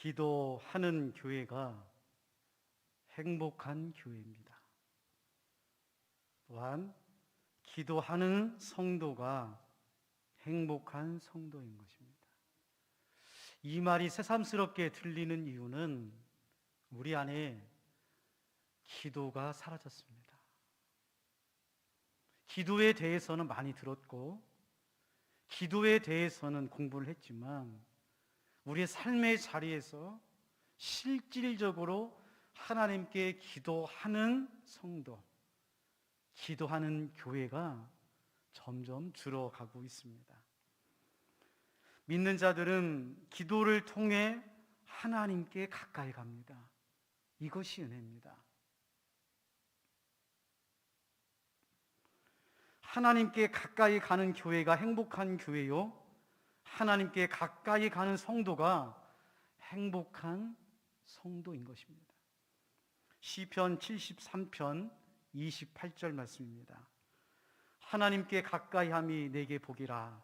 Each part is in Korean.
기도하는 교회가 행복한 교회입니다. 또한 기도하는 성도가 행복한 성도인 것입니다. 이 말이 새삼스럽게 들리는 이유는 우리 안에 기도가 사라졌습니다. 기도에 대해서는 많이 들었고 기도에 대해서는 공부를 했지만 우리의 삶의 자리에서 실질적으로 하나님께 기도하는 성도, 기도하는 교회가 점점 줄어가고 있습니다. 믿는 자들은 기도를 통해 하나님께 가까이 갑니다. 이것이 은혜입니다. 하나님께 가까이 가는 교회가 행복한 교회요, 하나님께 가까이 가는 성도가 행복한 성도인 것입니다. 시편 73편 28절 말씀입니다. 하나님께 가까이함이 내게 복이라.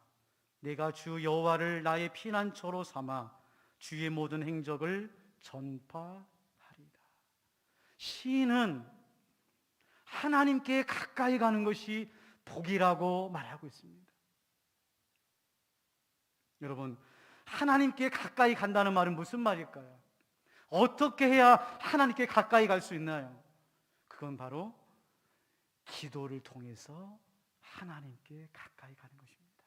내가 주 여호와를 나의 피난처로 삼아 주의 모든 행적을 전파하리다. 시인은 하나님께 가까이 가는 것이 복이라고 말하고 있습니다. 여러분, 하나님께 가까이 간다는 말은 무슨 말일까요? 어떻게 해야 하나님께 가까이 갈 수 있나요? 그건 바로 기도를 통해서 하나님께 가까이 가는 것입니다.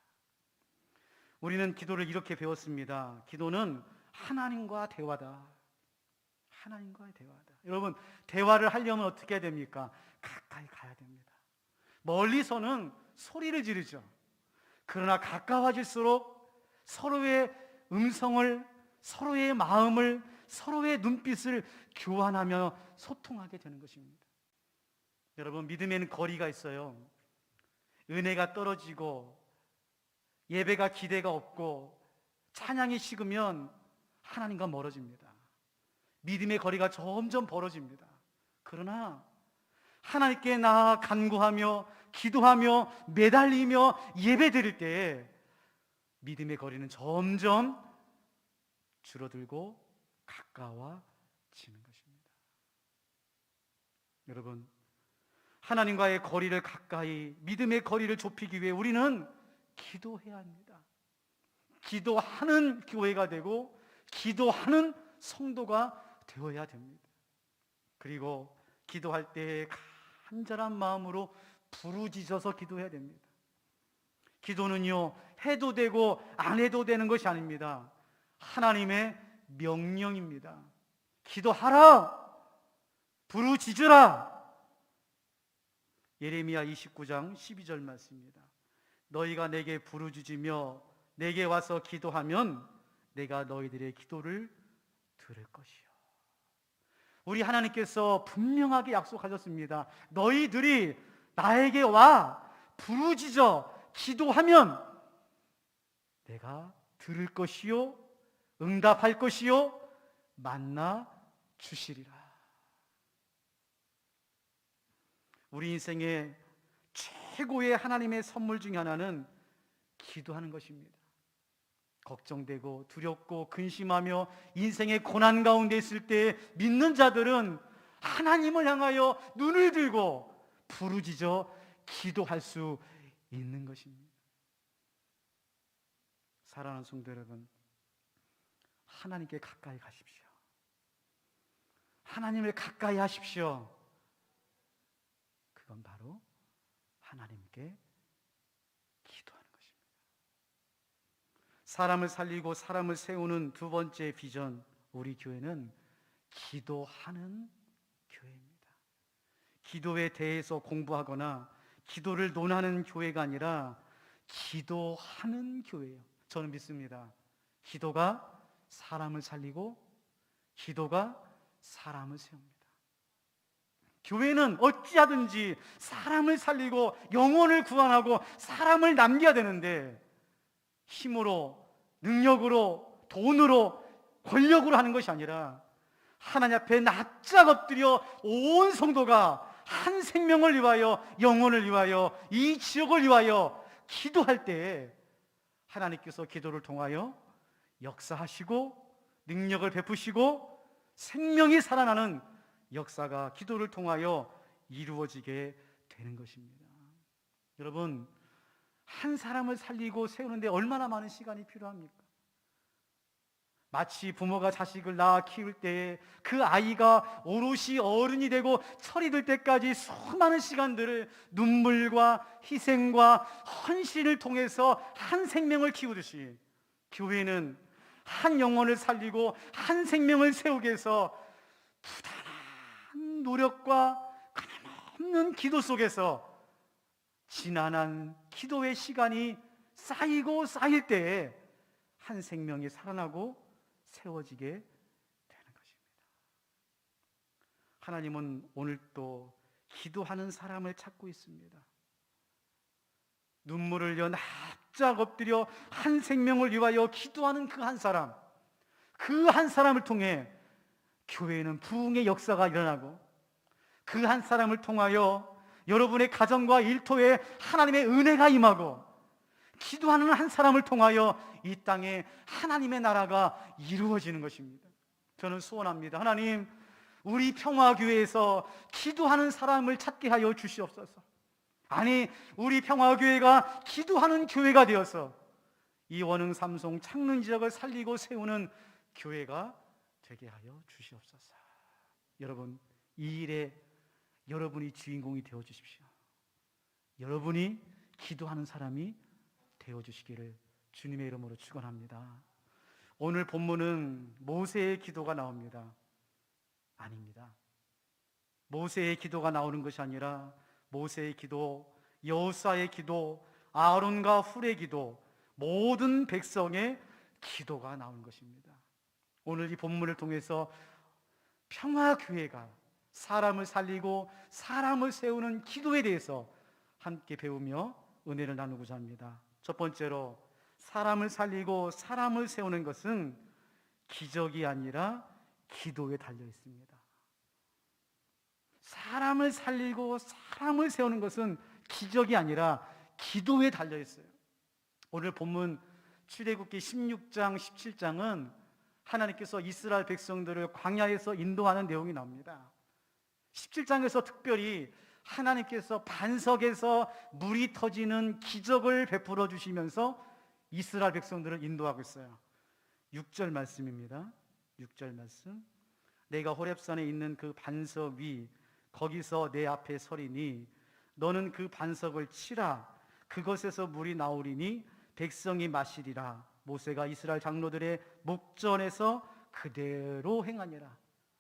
우리는 기도를 이렇게 배웠습니다. 기도는 하나님과 대화다. 하나님과의 대화다. 여러분, 대화를 하려면 어떻게 해야 됩니까? 가까이 가야 됩니다. 멀리서는 소리를 지르죠. 그러나 가까워질수록 서로의 음성을, 서로의 마음을, 서로의 눈빛을 교환하며 소통하게 되는 것입니다. 여러분, 믿음에는 거리가 있어요. 은혜가 떨어지고 예배가 기대가 없고 찬양이 식으면 하나님과 멀어집니다. 믿음의 거리가 점점 벌어집니다. 그러나 하나님께 나아 간구하며 기도하며 매달리며 예배드릴 때 믿음의 거리는 점점 줄어들고 가까워지는 것입니다. 여러분, 하나님과의 거리를 가까이, 믿음의 거리를 좁히기 위해 우리는 기도해야 합니다. 기도하는 교회가 되고 기도하는 성도가 되어야 됩니다. 그리고 기도할 때 간절한 마음으로 부르짖어서 기도해야 됩니다. 기도는요, 해도 되고 안 해도 되는 것이 아닙니다. 하나님의 명령입니다. 기도하라! 부르짖으라! 예레미야 29장 12절 말씀입니다. 너희가 내게 부르짖으며 내게 와서 기도하면 내가 너희들의 기도를 들을 것이요. 우리 하나님께서 분명하게 약속하셨습니다. 너희들이 나에게 와 부르짖어 기도하면 내가 들을 것이요 응답할 것이요 만나 주시리라. 우리 인생의 최고의 하나님의 선물 중에 하나는 기도하는 것입니다. 걱정되고 두렵고 근심하며 인생의 고난 가운데 있을 때 믿는 자들은 하나님을 향하여 눈을 들고 부르짖어 기도할 수 있는 것입니다. 사랑하는 성도 여러분, 하나님께 가까이 가십시오. 하나님을 가까이 하십시오. 그건 바로 하나님께 기도하는 것입니다. 사람을 살리고 사람을 세우는 두 번째 비전, 우리 교회는 기도하는 교회입니다. 기도에 대해서 공부하거나 기도를 논하는 교회가 아니라 기도하는 교회예요. 저는 믿습니다. 기도가 사람을 살리고 기도가 사람을 세웁니다. 교회는 어찌하든지 사람을 살리고 영혼을 구원하고 사람을 남겨야 되는데 힘으로, 능력으로, 돈으로, 권력으로 하는 것이 아니라 하나님 앞에 납작 엎드려 온 성도가 한 생명을 위하여, 영혼을 위하여, 이 지역을 위하여 기도할 때 하나님께서 기도를 통하여 역사하시고 능력을 베푸시고 생명이 살아나는 역사가 기도를 통하여 이루어지게 되는 것입니다. 여러분, 한 사람을 살리고 세우는데 얼마나 많은 시간이 필요합니까? 마치 부모가 자식을 낳아 키울 때에 그 아이가 오롯이 어른이 되고 철이 들 때까지 수많은 시간들을 눈물과 희생과 헌신을 통해서 한 생명을 키우듯이, 교회는 한 영혼을 살리고 한 생명을 세우기 위해서 부단한 노력과 끊임없는 기도 속에서 지난한 기도의 시간이 쌓이고 쌓일 때에 한 생명이 살아나고 세워지게 되는 것입니다. 하나님은 오늘도 기도하는 사람을 찾고 있습니다. 눈물을 흘려 납작 엎드려 한 생명을 위하여 기도하는 그 한 사람, 그 한 사람을 통해 교회에는 부흥의 역사가 일어나고, 그 한 사람을 통하여 여러분의 가정과 일터에 하나님의 은혜가 임하고, 기도하는 한 사람을 통하여 이 땅에 하나님의 나라가 이루어지는 것입니다. 저는 소원합니다. 하나님, 우리 평화교회에서 기도하는 사람을 찾게 하여 주시옵소서. 아니, 우리 평화교회가 기도하는 교회가 되어서 이 원흥 삼송 창릉 지역을 살리고 세우는 교회가 되게 하여 주시옵소서. 여러분, 이 일에 여러분이 주인공이 되어 주십시오. 여러분이 기도하는 사람이 되어 주시기를 주님의 이름으로 축원합니다. 오늘 본문은 모세의 기도가 나옵니다. 아닙니다. 모세의 기도가 나오는 것이 아니라 모세의 기도, 여호수아의 기도, 아론과 훌의 기도, 모든 백성의 기도가 나오는 것입니다. 오늘 이 본문을 통해서 평화교회가 사람을 살리고 사람을 세우는 기도에 대해서 함께 배우며 은혜를 나누고자 합니다. 첫 번째로, 사람을 살리고 사람을 세우는 것은 기적이 아니라 기도에 달려 있습니다. 사람을 살리고 사람을 세우는 것은 기적이 아니라 기도에 달려 있어요. 오늘 본문 출애굽기 16장, 17장은 하나님께서 이스라엘 백성들을 광야에서 인도하는 내용이 나옵니다. 17장에서 특별히 하나님께서 반석에서 물이 터지는 기적을 베풀어 주시면서 이스라엘 백성들을 인도하고 있어요. 6절 말씀입니다. 6절 말씀. 내가 호렙산에 있는 그 반석 위 거기서 내 앞에 서리니 너는 그 반석을 치라. 그것에서 물이 나오리니 백성이 마시리라. 모세가 이스라엘 장로들의 목전에서 그대로 행하니라.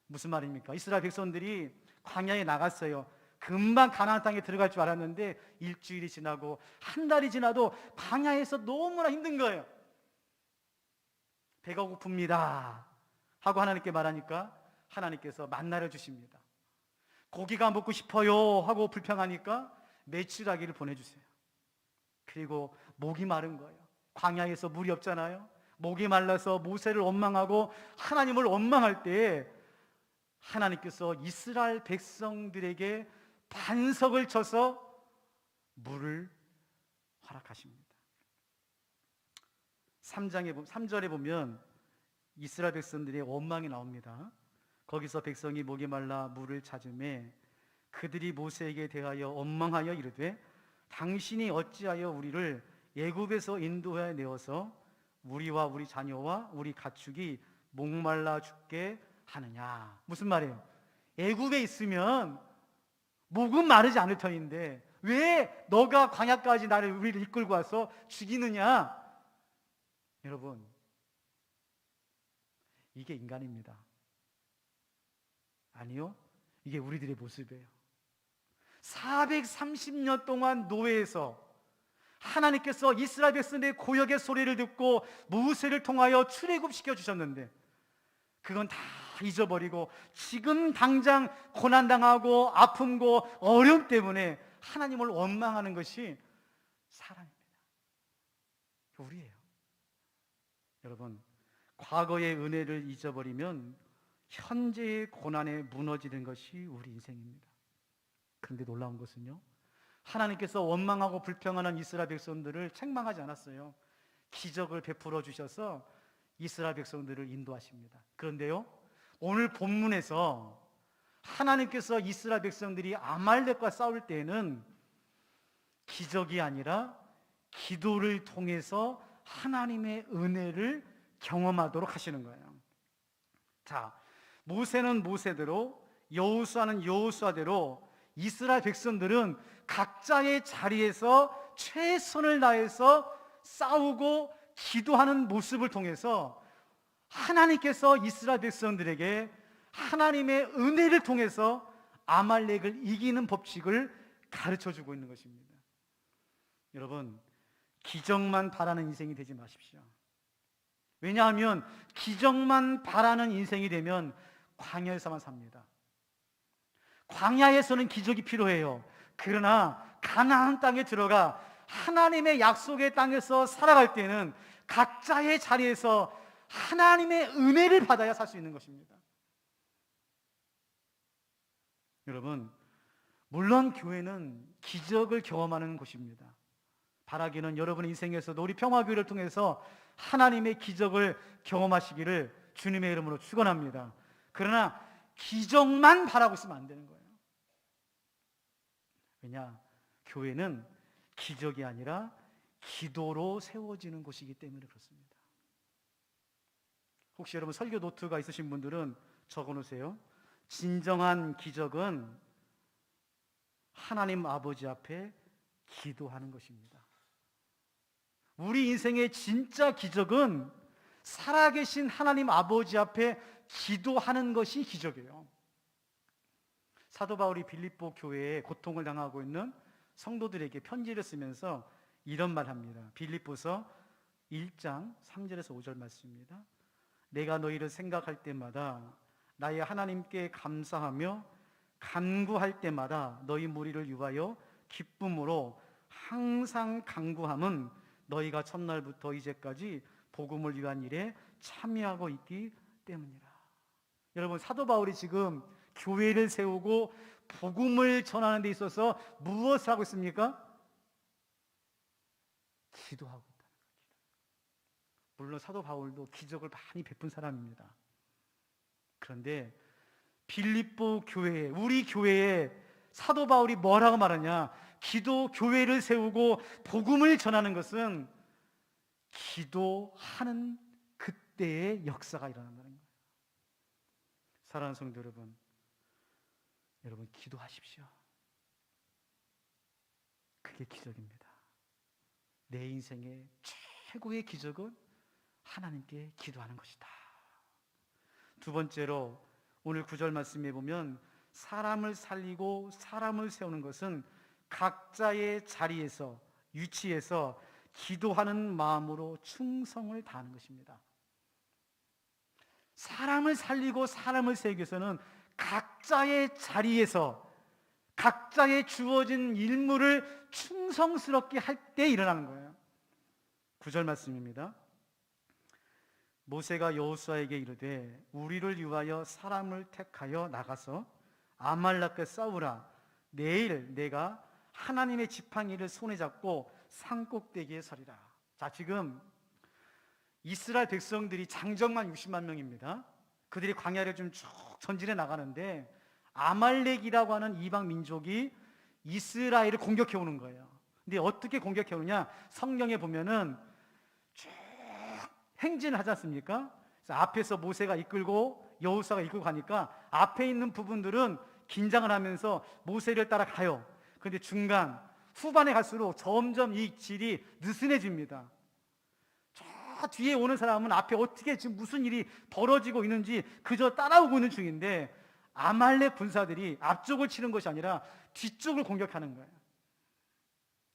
무슨 말입니까? 이스라엘 백성들이 광야에 나갔어요. 금방 가나안 땅에 들어갈 줄 알았는데 일주일이 지나고 한 달이 지나도 광야에서 너무나 힘든 거예요. 배가 고픕니다 하고 하나님께 말하니까 하나님께서 만나를 주십니다. 고기가 먹고 싶어요 하고 불평하니까 메추라기를 보내주세요. 그리고 목이 마른 거예요. 광야에서 물이 없잖아요. 목이 말라서 모세를 원망하고 하나님을 원망할 때 하나님께서 이스라엘 백성들에게 반석을 쳐서 물을 허락하십니다. 3절에 보면 이스라엘 백성들의 원망이 나옵니다. 거기서 백성이 목이 말라 물을 찾으매 그들이 모세에게 대하여 원망하여 이르되 당신이 어찌하여 우리를 애굽에서 인도하여 내어서 우리와 우리 자녀와 우리 가축이 목말라 죽게 하느냐. 무슨 말이에요? 애굽에 있으면 목은 마르지 않을 터인데 왜 너가 광야까지 우리를 이끌고 와서 죽이느냐? 여러분, 이게 인간입니다. 아니요, 이게 우리들의 모습이에요. 430년 동안 노예에서 하나님께서 이스라엘 백성들의 고역의 소리를 듣고 모세를 통하여 출애굽시켜 주셨는데 그건 다 잊어버리고 지금 당장 고난당하고 아픔고 어려움 때문에 하나님을 원망하는 것이 사람입니다. 우리예요. 여러분, 과거의 은혜를 잊어버리면 현재의 고난에 무너지는 것이 우리 인생입니다. 그런데 놀라운 것은요, 하나님께서 원망하고 불평하는 이스라엘 백성들을 책망하지 않았어요. 기적을 베풀어 주셔서 이스라엘 백성들을 인도하십니다. 그런데요, 오늘 본문에서 하나님께서 이스라엘 백성들이 아말렉과 싸울 때에는 기적이 아니라 기도를 통해서 하나님의 은혜를 경험하도록 하시는 거예요. 자, 모세는 모세대로, 여호수아는 여호수아대로 이스라엘 백성들은 각자의 자리에서 최선을 다해서 싸우고 기도하는 모습을 통해서 하나님께서 이스라엘 백성들에게 하나님의 은혜를 통해서 아말렉을 이기는 법칙을 가르쳐 주고 있는 것입니다. 여러분, 기적만 바라는 인생이 되지 마십시오. 왜냐하면 기적만 바라는 인생이 되면 광야에서만 삽니다. 광야에서는 기적이 필요해요. 그러나 가나안 땅에 들어가 하나님의 약속의 땅에서 살아갈 때는 각자의 자리에서 하나님의 은혜를 받아야 살 수 있는 것입니다. 여러분, 물론 교회는 기적을 경험하는 곳입니다. 바라기는 여러분의 인생에서도 우리 평화교회를 통해서 하나님의 기적을 경험하시기를 주님의 이름으로 축원합니다. 그러나 기적만 바라고 있으면 안 되는 거예요. 왜냐? 교회는 기적이 아니라 기도로 세워지는 곳이기 때문에 그렇습니다. 혹시 여러분 설교 노트가 있으신 분들은 적어놓으세요. 진정한 기적은 하나님 아버지 앞에 기도하는 것입니다. 우리 인생의 진짜 기적은 살아계신 하나님 아버지 앞에 기도하는 것이 기적이에요. 사도 바울이 빌립보 교회에 고통을 당하고 있는 성도들에게 편지를 쓰면서 이런 말 합니다. 빌립보서 1장 3절에서 5절 말씀입니다. 내가 너희를 생각할 때마다 나의 하나님께 감사하며 간구할 때마다 너희 무리를 위하여 기쁨으로 항상 간구함은 너희가 첫날부터 이제까지 복음을 위한 일에 참여하고 있기 때문이라. 여러분, 사도 바울이 지금 교회를 세우고 복음을 전하는 데 있어서 무엇을 하고 있습니까? 기도하고 있다는 거예요. 물론 사도 바울도 기적을 많이 베푼 사람입니다. 그런데 빌립보 교회에, 우리 교회에 사도 바울이 뭐라고 말하냐? 기도 교회를 세우고 복음을 전하는 것은 기도하는 그때의 역사가 일어난다는 거예요. 사랑하는 성도 여러분, 여러분 기도하십시오. 그게 기적입니다. 내 인생의 최고의 기적은 하나님께 기도하는 것이다. 두 번째로 오늘 9절 말씀에 보면 사람을 살리고 사람을 세우는 것은 각자의 자리에서, 위치에서 기도하는 마음으로 충성을 다하는 것입니다. 사람을 살리고 사람을 세우기 위해서는 각자의 자리에서 각자의 주어진 일물을 충성스럽게 할 때 일어나는 거예요. 9절 말씀입니다. 모세가 여호수아에게 이르되 우리를 위하여 사람을 택하여 나가서 아말렉과 싸우라. 내일 내가 하나님의 지팡이를 손에 잡고 산꼭대기에 서리라. 자, 지금 이스라엘 백성들이 장정만 60만 명입니다. 그들이 광야를 좀 쭉 전진해 나가는데 아말렉이라고 하는 이방 민족이 이스라엘을 공격해 오는 거예요. 근데 어떻게 공격해 오느냐? 성경에 보면은 쭉 행진을 하지 않습니까? 그래서 앞에서 모세가 이끌고 여호수아가 이끌고 가니까 앞에 있는 부분들은 긴장을 하면서 모세를 따라가요. 그런데 중간 후반에 갈수록 점점 이 질이 느슨해집니다. 저 뒤에 오는 사람은 앞에 어떻게 지금 무슨 일이 벌어지고 있는지 그저 따라오고 있는 중인데 아말렉 군사들이 앞쪽을 치는 것이 아니라 뒤쪽을 공격하는 거예요.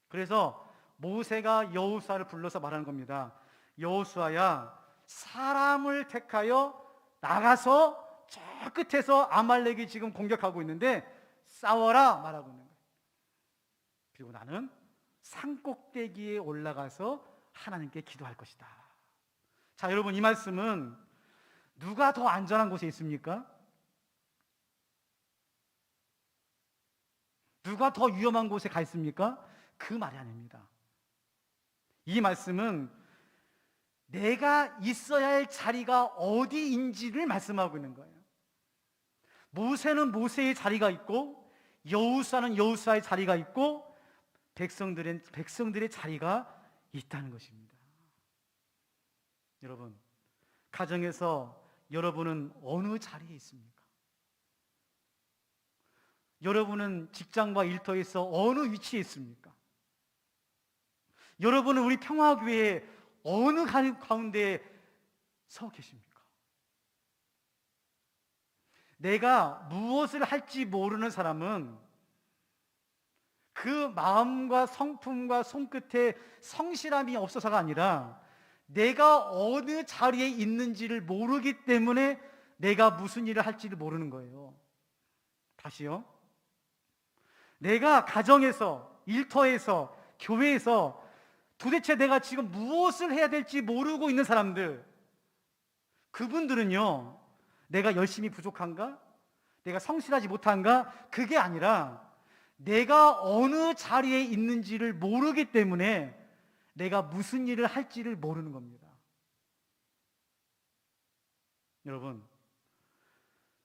그래서 모세가 여호수아를 불러서 말하는 겁니다. 여호수아야, 사람을 택하여 나가서 저 끝에서 아말렉이 지금 공격하고 있는데 싸워라 말하고 있는 거예요. 그리고 나는 산꼭대기에 올라가서 하나님께 기도할 것이다. 자, 여러분, 이 말씀은 누가 더 안전한 곳에 있습니까? 누가 더 위험한 곳에 가 있습니까? 그 말이 아닙니다. 이 말씀은 내가 있어야 할 자리가 어디인지를 말씀하고 있는 거예요. 모세는 모세의 자리가 있고 여호수아는 여호수아의 자리가 있고 백성들의 자리가 있다는 것입니다. 여러분, 가정에서 여러분은 어느 자리에 있습니까? 여러분은 직장과 일터에서 어느 위치에 있습니까? 여러분은 우리 평화교회의 어느 가운데에 서 계십니까? 내가 무엇을 할지 모르는 사람은 그 마음과 성품과 손끝에 성실함이 없어서가 아니라 내가 어느 자리에 있는지를 모르기 때문에 내가 무슨 일을 할지를 모르는 거예요. 다시요. 내가 가정에서, 일터에서, 교회에서 도대체 내가 지금 무엇을 해야 될지 모르고 있는 사람들, 그분들은요, 내가 열심히 부족한가? 내가 성실하지 못한가? 그게 아니라 내가 어느 자리에 있는지를 모르기 때문에 내가 무슨 일을 할지를 모르는 겁니다. 여러분,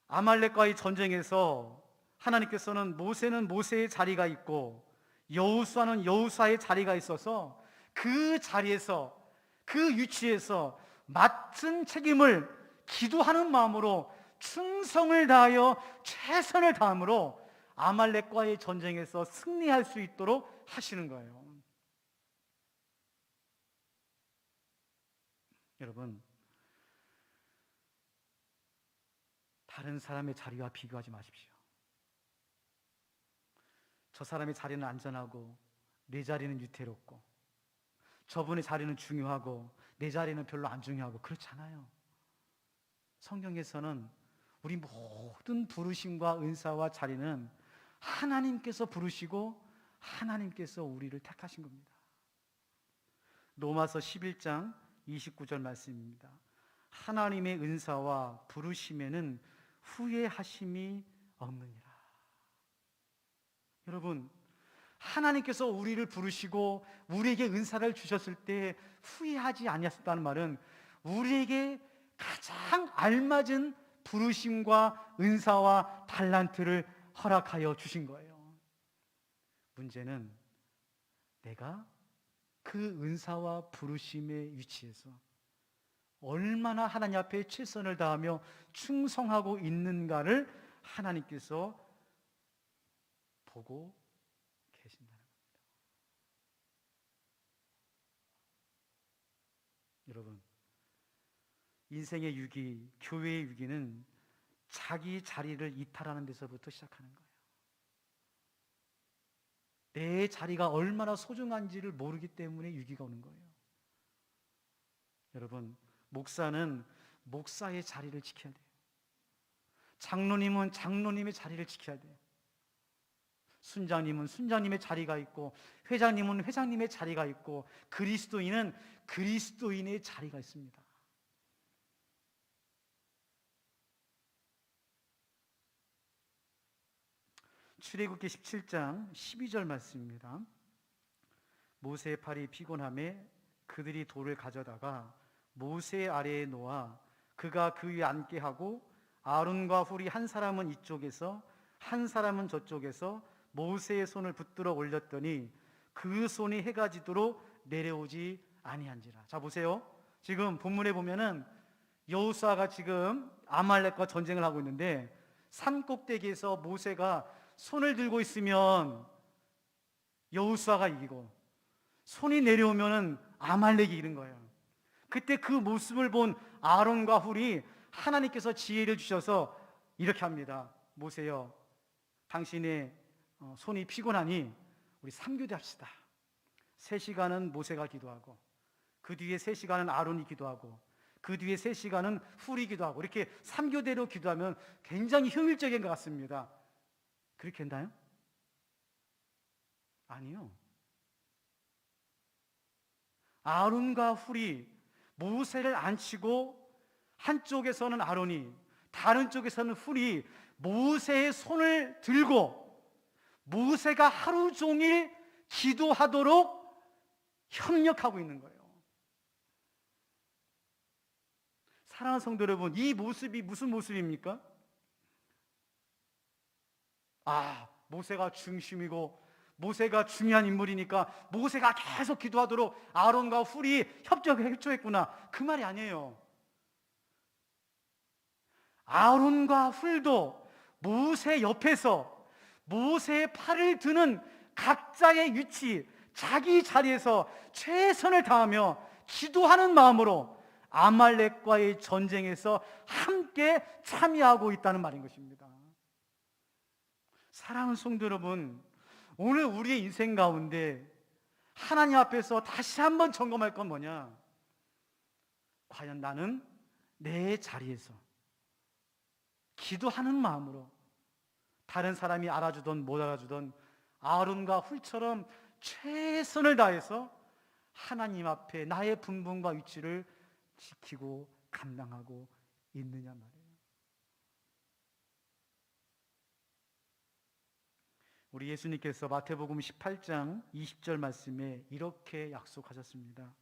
아말렉과의 전쟁에서 하나님께서는 모세는 모세의 자리가 있고 여호수아는 여호수아의 자리가 있어서 그 자리에서, 그 위치에서 맡은 책임을 기도하는 마음으로 충성을 다하여 최선을 다함으로 아말렉과의 전쟁에서 승리할 수 있도록 하시는 거예요. 여러분, 다른 사람의 자리와 비교하지 마십시오. 저 사람의 자리는 안전하고 내 자리는 유태롭고, 저분의 자리는 중요하고 내 자리는 별로 안 중요하고, 그렇잖아요. 성경에서는 우리 모든 부르심과 은사와 자리는 하나님께서 부르시고 하나님께서 우리를 택하신 겁니다. 로마서 11장 29절 말씀입니다. 하나님의 은사와 부르심에는 후회하심이 없느니라. 여러분, 하나님께서 우리를 부르시고 우리에게 은사를 주셨을 때 후회하지 아니하셨다는 말은 우리에게 가장 알맞은 부르심과 은사와 달란트를 허락하여 주신 거예요. 문제는 내가 그 은사와 부르심의 위치에서 얼마나 하나님 앞에 최선을 다하며 충성하고 있는가를 하나님께서 보고 계신다는 겁니다. 여러분, 인생의 위기, 교회의 위기는 자기 자리를 이탈하는 데서부터 시작하는 거예요. 내 자리가 얼마나 소중한지를 모르기 때문에 위기가 오는 거예요. 여러분, 목사는 목사의 자리를 지켜야 돼요. 장로님은 장로님의 자리를 지켜야 돼요. 순장님은 순장님의 자리가 있고, 회장님은 회장님의 자리가 있고, 그리스도인은 그리스도인의 자리가 있습니다. 출애굽기 17장 12절 말씀입니다. 모세의 팔이 피곤함에 그들이 돌을 가져다가 모세 아래에 놓아 그가 그 위에 앉게 하고 아론과 훌이 한 사람은 이쪽에서 한 사람은 저쪽에서 모세의 손을 붙들어 올렸더니 그 손이 해가 지도록 내려오지 아니한지라. 자, 보세요. 지금 본문에 보면은 여호수아가 지금 아말렉과 전쟁을 하고 있는데 산 꼭대기에서 모세가 손을 들고 있으면 여호수아가 이기고 손이 내려오면은 아말렉이 이기는 거예요. 그때 그 모습을 본 아론과 훌이 하나님께서 지혜를 주셔서 이렇게 합니다. 모세여, 당신의 손이 피곤하니 우리 3교대 합시다. 3시간은 모세가 기도하고 그 뒤에 3시간은 아론이 기도하고 그 뒤에 3시간은 훌이 기도하고, 이렇게 3교대로 기도하면 굉장히 효율적인 것 같습니다. 그렇게 했나요? 아니요. 아론과 훌이 모세를 앉히고 한쪽에서는 아론이, 다른 쪽에서는 훌이 모세의 손을 들고 모세가 하루 종일 기도하도록 협력하고 있는 거예요. 사랑하는 성도 여러분, 이 모습이 무슨 모습입니까? 모세가 중심이고 모세가 중요한 인물이니까 모세가 계속 기도하도록 아론과 훌이 협조했구나, 그 말이 아니에요. 아론과 훌도 모세 옆에서 모세의 팔을 드는 각자의 위치, 자기 자리에서 최선을 다하며 기도하는 마음으로 아말렉과의 전쟁에서 함께 참여하고 있다는 말인 것입니다. 사랑하는 성도 여러분, 오늘 우리의 인생 가운데 하나님 앞에서 다시 한번 점검할 건 뭐냐? 과연 나는 내 자리에서 기도하는 마음으로 다른 사람이 알아주던 못 알아주던 아론과 훌처럼 최선을 다해서 하나님 앞에 나의 분분과 위치를 지키고 감당하고 있느냐 말이에요. 우리 예수님께서 마태복음 18장 20절 말씀에 이렇게 약속하셨습니다.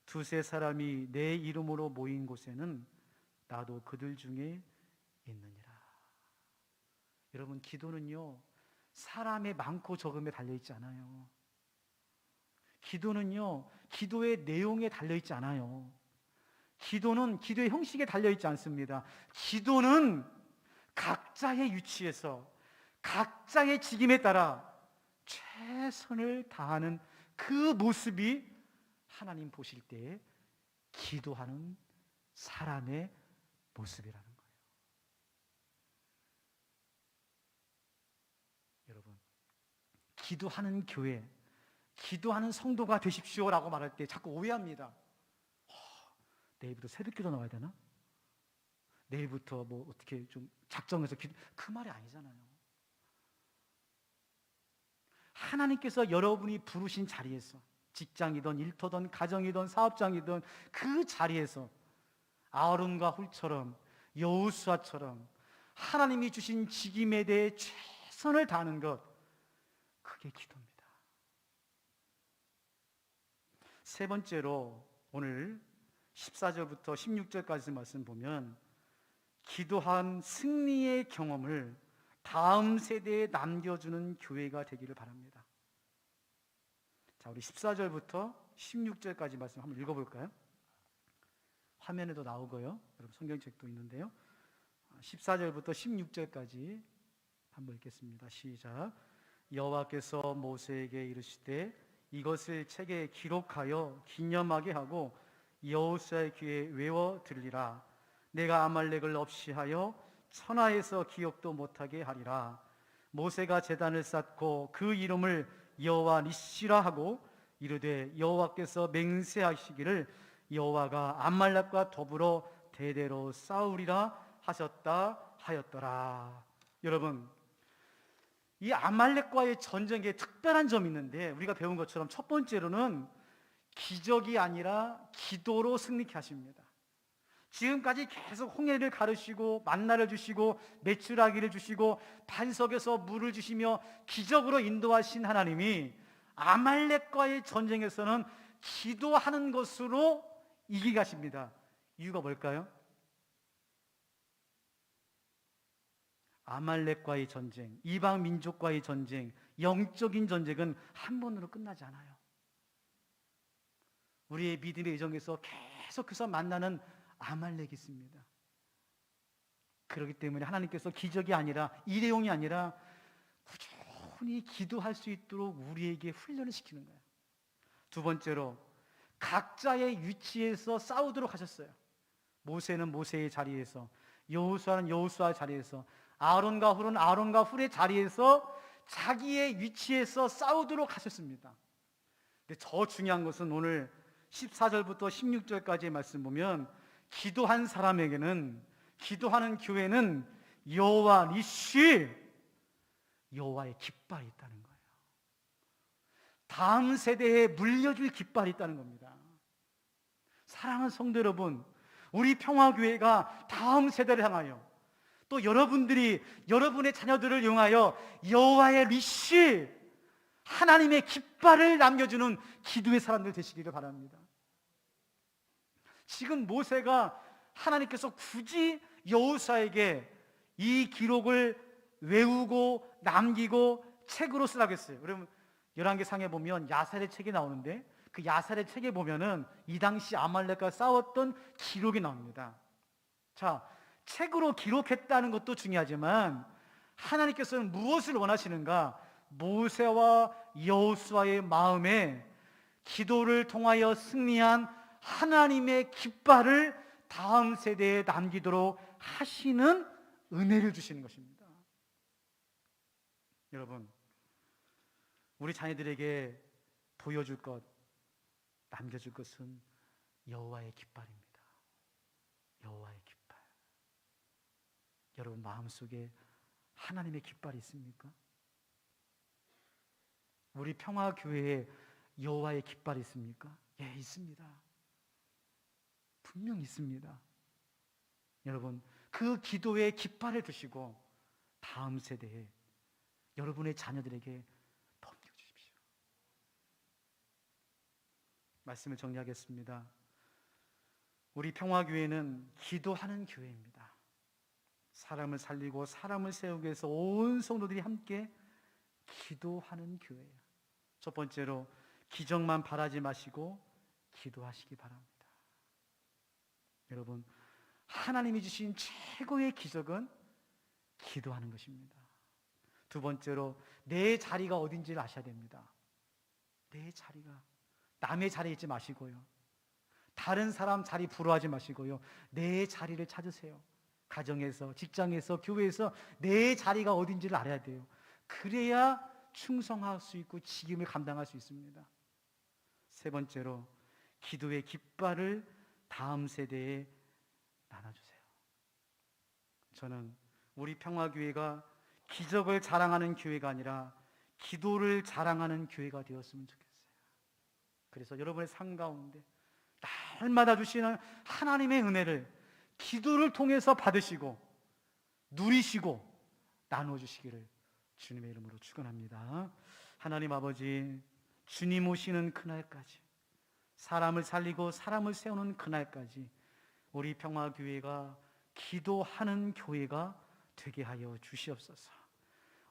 두세 사람이 내 이름으로 모인 곳에는 나도 그들 중에 있느니라. 여러분, 기도는요 사람의 많고 적음에 달려있지 않아요. 기도는요 기도의 내용에 달려있지 않아요. 기도는 기도의 형식에 달려있지 않습니다. 기도는 각자의 위치에서 각자의 직임에 따라 최선을 다하는 그 모습이 하나님 보실 때 기도하는 사람의 모습이라는 거예요. 여러분, 기도하는 교회, 기도하는 성도가 되십시오라고 말할 때 자꾸 오해합니다. 내일부터 새벽기도 나와야 되나? 내일부터 뭐 어떻게 좀 작정해서 그 말이 아니잖아요. 하나님께서 여러분이 부르신 자리에서, 직장이든 일터든 가정이든 사업장이든 그 자리에서 아론과 훌처럼 여호수아처럼 하나님이 주신 직임에 대해 최선을 다하는 것, 그게 기도입니다. 세 번째로 오늘 14절부터 16절까지 말씀 보면 기도한 승리의 경험을 다음 세대에 남겨주는 교회가 되기를 바랍니다. 자, 우리 14절부터 16절까지 말씀 한번 읽어볼까요? 화면에도 나오고요, 여러분 성경책도 있는데요. 14절부터 16절까지 한번 읽겠습니다. 시작. 여호와께서 모세에게 이르시되 이것을 책에 기록하여 기념하게 하고 여호수아의 귀에 외워 들리라. 내가 아말렉을 없이 하여 천하에서 기억도 못하게 하리라. 모세가 제단을 쌓고 그 이름을 여호와 니시라 하고 이르되 여호와께서 맹세하시기를 여호와가 아말렉과 더불어 대대로 싸우리라 하셨다 하였더라. 여러분, 이 아말렉과의 전쟁에 특별한 점이 있는데, 우리가 배운 것처럼 첫 번째로는 기적이 아니라 기도로 승리케 하십니다. 지금까지 계속 홍해를 가르시고 만나를 주시고 메추라기를 주시고 반석에서 물을 주시며 기적으로 인도하신 하나님이 아말렉과의 전쟁에서는 기도하는 것으로 이기게 하십니다. 이유가 뭘까요? 아말렉과의 전쟁, 이방 민족과의 전쟁, 영적인 전쟁은 한 번으로 끝나지 않아요. 우리의 믿음의 여정에서 계속해서 만나는 아말렉이 있습니다. 그렇기 때문에 하나님께서 기적이 아니라 일회용이 아니라 꾸준히 기도할 수 있도록 우리에게 훈련을 시키는 거예요. 두 번째로 각자의 위치에서 싸우도록 하셨어요. 모세는 모세의 자리에서, 여호수아는 여호수아의 자리에서, 아론과 훌은 아론과 훌의 자리에서 자기의 위치에서 싸우도록 하셨습니다. 근데 더 중요한 것은 오늘 14절부터 16절까지의 말씀 보면 기도한 사람에게는, 기도하는 교회는 여호와 니시, 여호와의 깃발이 있다는 거예요. 다음 세대에 물려줄 깃발이 있다는 겁니다. 사랑하는 성도 여러분, 우리 평화교회가 다음 세대를 향하여, 또 여러분들이 여러분의 자녀들을 이용하여 여호와의 니시, 하나님의 깃발을 남겨주는 기도의 사람들 되시기를 바랍니다. 지금 모세가 하나님께서 굳이 여호수아에게 이 기록을 외우고 남기고 책으로 쓰라고 했어요. 여러분 열왕기상에 보면 야살의 책이 나오는데 그 야살의 책에 보면은 이 당시 아말렉과 싸웠던 기록이 나옵니다. 자, 책으로 기록했다는 것도 중요하지만 하나님께서는 무엇을 원하시는가? 모세와 여호수아의 마음에 기도를 통하여 승리한 하나님의 깃발을 다음 세대에 남기도록 하시는 은혜를 주시는 것입니다. 여러분, 우리 자녀들에게 보여줄 것, 남겨줄 것은 여호와의 깃발입니다. 여호와의 깃발. 여러분 마음속에 하나님의 깃발이 있습니까? 우리 평화교회에 여호와의 깃발이 있습니까? 예, 있습니다. 분명 있습니다. 여러분, 그 기도의 깃발을 두시고 다음 세대에 여러분의 자녀들에게 넘겨주십시오. 말씀을 정리하겠습니다. 우리 평화교회는 기도하는 교회입니다. 사람을 살리고 사람을 세우기 위해서 온 성도들이 함께 기도하는 교회예요. 첫 번째로 기적만 바라지 마시고 기도하시기 바랍니다. 여러분, 하나님이 주신 최고의 기적은 기도하는 것입니다. 두 번째로 내 자리가 어딘지를 아셔야 됩니다. 내 자리가 남의 자리에 있지 마시고요, 다른 사람 자리 부러워하지 마시고요, 내 자리를 찾으세요. 가정에서, 직장에서, 교회에서 내 자리가 어딘지를 알아야 돼요. 그래야 충성할 수 있고 직임을 감당할 수 있습니다. 세 번째로 기도의 깃발을 다음 세대에 나눠주세요. 저는 우리 평화교회가 기적을 자랑하는 교회가 아니라 기도를 자랑하는 교회가 되었으면 좋겠어요. 그래서 여러분의 삶 가운데 날마다 주시는 하나님의 은혜를 기도를 통해서 받으시고 누리시고 나눠주시기를 주님의 이름으로 축원합니다. 하나님 아버지, 주님 오시는 그날까지, 사람을 살리고 사람을 세우는 그날까지 우리 평화교회가 기도하는 교회가 되게 하여 주시옵소서.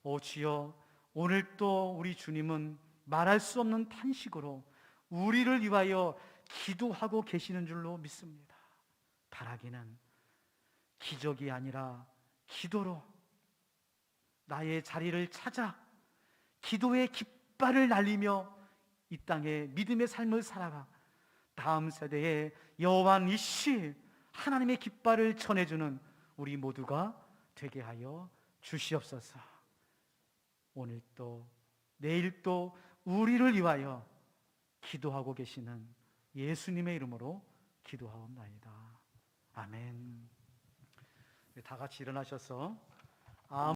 오 주여, 오늘 또 우리 주님은 말할 수 없는 탄식으로 우리를 위하여 기도하고 계시는 줄로 믿습니다. 바라기는 기적이 아니라 기도로 나의 자리를 찾아 기도의 깃발을 날리며 이 땅에 믿음의 삶을 살아가 다음 세대에 여호와 니시 하나님의 깃발을 전해주는 우리 모두가 되게 하여 주시옵소서. 오늘 또 내일 또 우리를 위하여 기도하고 계시는 예수님의 이름으로 기도하옵나이다. 아멘. 다 같이 일어나셔서